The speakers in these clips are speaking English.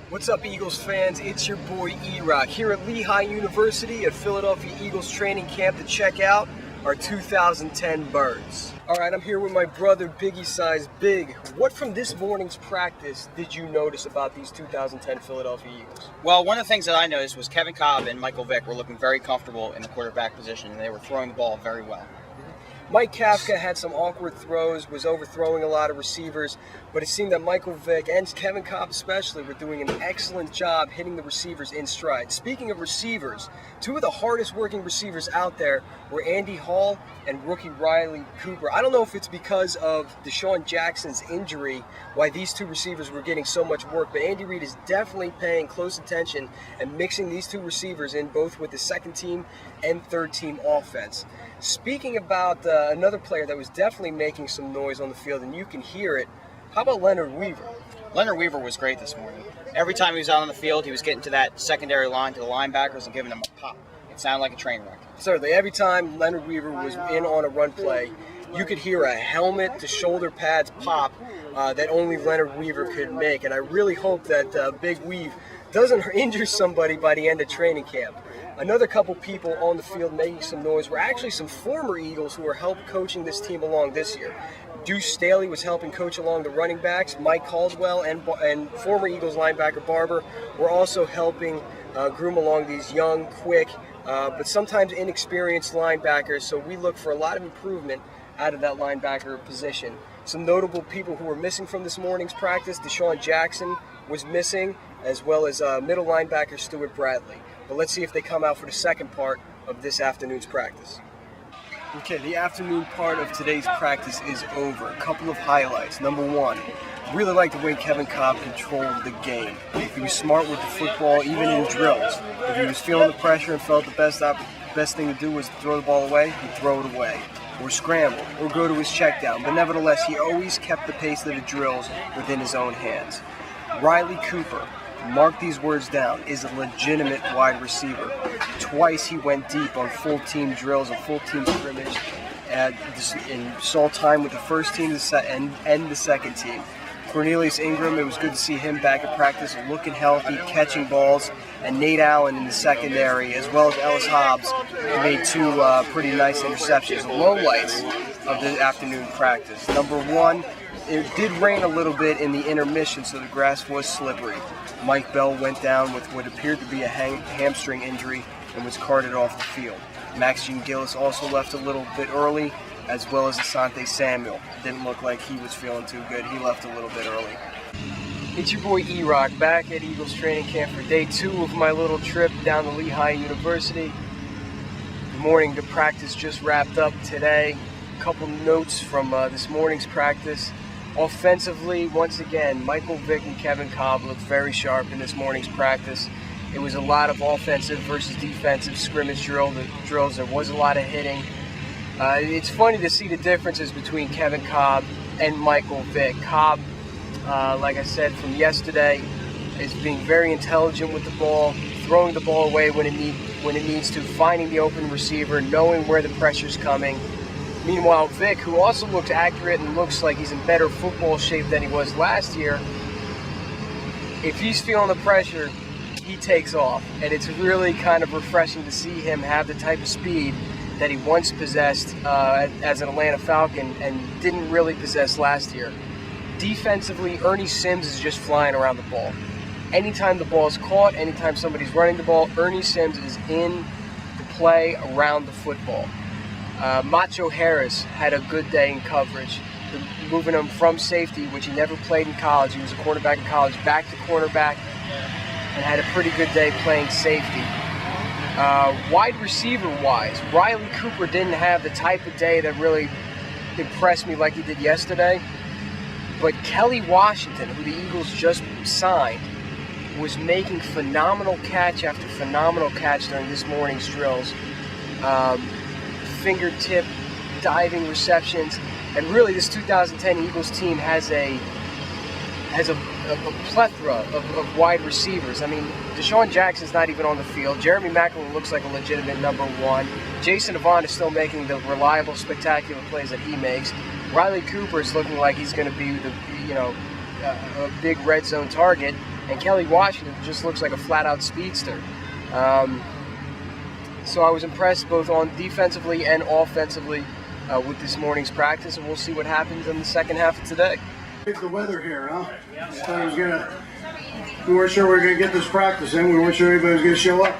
What's up, Eagles fans? It's your boy E-Rock here at Lehigh University at Philadelphia Eagles training camp to check out our 2010 Birds. Alright, I'm here with my brother Biggie Size Big. What from this morning's practice did you notice about these 2010 Philadelphia Eagles? Well, one of the things that I noticed was Kevin Cobb and Michael Vick were looking very comfortable in the quarterback position, and they were throwing the ball very well. Mike Kafka had some awkward throws, was overthrowing a lot of receivers, but it seemed that Michael Vick and Kevin Cobb especially were doing an excellent job hitting the receivers in stride. Speaking of receivers, two of the hardest working receivers out there were Andy Hall and rookie Riley Cooper. I don't know if it's because of Deshaun Jackson's injury why these two receivers were getting so much work, but Andy Reid is definitely paying close attention and mixing these two receivers in both with the second team and third team offense. Speaking about another player that was definitely making some noise on the field, and you can hear it, how about Leonard Weaver? Leonard Weaver was great this morning. Every time he was out on the field, he was getting to that secondary line to the linebackers and giving them a pop. It sounded like a train wreck. Certainly, every time Leonard Weaver was in on a run play, you could hear a helmet to shoulder pads pop that only Leonard Weaver could make. And I really hope that Big Weave doesn't injure somebody by the end of training camp. Another couple people on the field making some noise were actually some former Eagles who were helping coaching this team along this year. Deuce Staley was helping coach along the running backs. Mike Caldwell and former Eagles linebacker Barber were also helping groom along these young, quick, but sometimes inexperienced linebackers. So we look for a lot of improvement out of that linebacker position. Some notable people who were missing from this morning's practice: Deshaun Jackson was missing, as well as middle linebacker Stuart Bradley. But let's see if they come out for the second part of this afternoon's practice. Okay, the afternoon part of today's practice is over. A couple of highlights. Number one, really like the way Kevin Cobb controlled the game. He was smart with the football, even in drills. If he was feeling the pressure and felt the best thing to do was throw the ball away, he'd throw it away, or scramble, or go to his check down. But nevertheless, he always kept the pace of the drills within his own hands. Riley Cooper, mark these words down, is a legitimate wide receiver. Twice he went deep on full team drills, a full team scrimmage, and saw time with the first team and the second team. Cornelius Ingram, it was good to see him back at practice, looking healthy, catching balls, and Nate Allen in the secondary, as well as Ellis Hobbs, who made two pretty nice interceptions. The lowlights of the afternoon practice. Number one, it did rain a little bit in the intermission, so the grass was slippery. Mike Bell went down with what appeared to be a hamstring injury and was carted off the field. Max Jean Gillis also left a little bit early, as well as Asante Samuel. Didn't look like he was feeling too good. He left a little bit early. It's your boy E-Rock back at Eagles training camp for day 2 of my little trip down to Lehigh University. Good morning. The practice just wrapped up today. A couple notes from this morning's practice. Offensively, once again, Michael Vick and Kevin Cobb looked very sharp in this morning's practice. It was a lot of offensive versus defensive scrimmage drills. There was a lot of hitting. It's funny to see the differences between Kevin Cobb and Michael Vick. Cobb, like I said from yesterday, is being very intelligent with the ball, throwing the ball away when it needs to, finding the open receiver, knowing where the pressure's coming. Meanwhile, Vick, who also looks accurate and looks like he's in better football shape than he was last year, if he's feeling the pressure, he takes off. And it's really kind of refreshing to see him have the type of speed that he once possessed as an Atlanta Falcon and didn't really possess last year. Defensively, Ernie Sims is just flying around the ball. Anytime the ball is caught, anytime somebody's running the ball, Ernie Sims is in the play around the football. Macho Harris had a good day in coverage, moving him from safety, which he never played in college. He was a quarterback in college, back to cornerback, and had a pretty good day playing safety. Wide receiver-wise, Riley Cooper didn't have the type of day that really impressed me like he did yesterday, but Kelly Washington, who the Eagles just signed, was making phenomenal catch after phenomenal catch during this morning's drills. Fingertip diving receptions, and really this 2010 Eagles team has a plethora of wide receivers. I mean, Deshaun Jackson's not even on the field. Jeremy Maclin looks like a legitimate number one. Jason Avant is still making the reliable, spectacular plays that he makes. Riley Cooper is looking like he's going to be a big red zone target. and Kelly Washington just looks like a flat-out speedster. So I was impressed both on defensively and offensively with this morning's practice, and we'll see what happens in the second half of today. The weather here, huh? We weren't sure we were going to get this practice in. We weren't sure anybody was going to show up.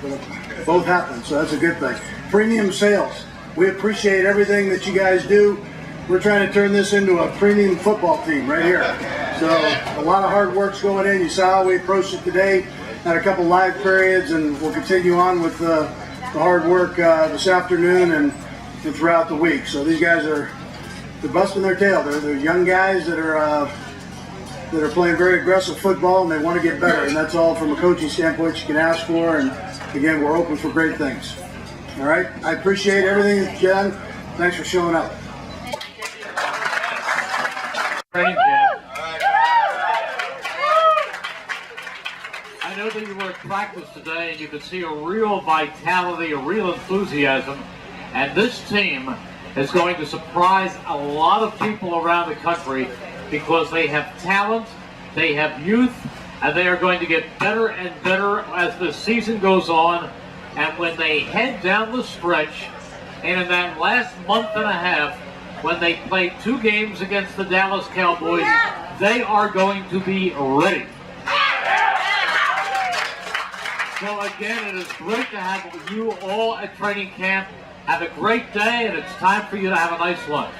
But both happened, so that's a good thing. Premium sales. We appreciate everything that you guys do. We're trying to turn this into a premium football team right here. So a lot of hard work's going in. You saw how we approached it today. Had a couple live periods, and we'll continue on with the hard work this afternoon and throughout the week. So these guys they're busting their tail. They're young guys that are playing very aggressive football, and they want to get better. And that's all from a coaching standpoint you can ask for. And again, we're open for great things. All right. I appreciate everything that you've done. Thanks for showing up. I know that you were at practice today, and you could see a real vitality, a real enthusiasm, and this team is going to surprise a lot of people around the country because they have talent, they have youth, and they are going to get better and better as the season goes on. And when they head down the stretch, and in that last month and a half, when they play 2 games against the Dallas Cowboys, they are going to be ready. So again, it is great to have you all at training camp. Have a great day, and it's time for you to have a nice lunch.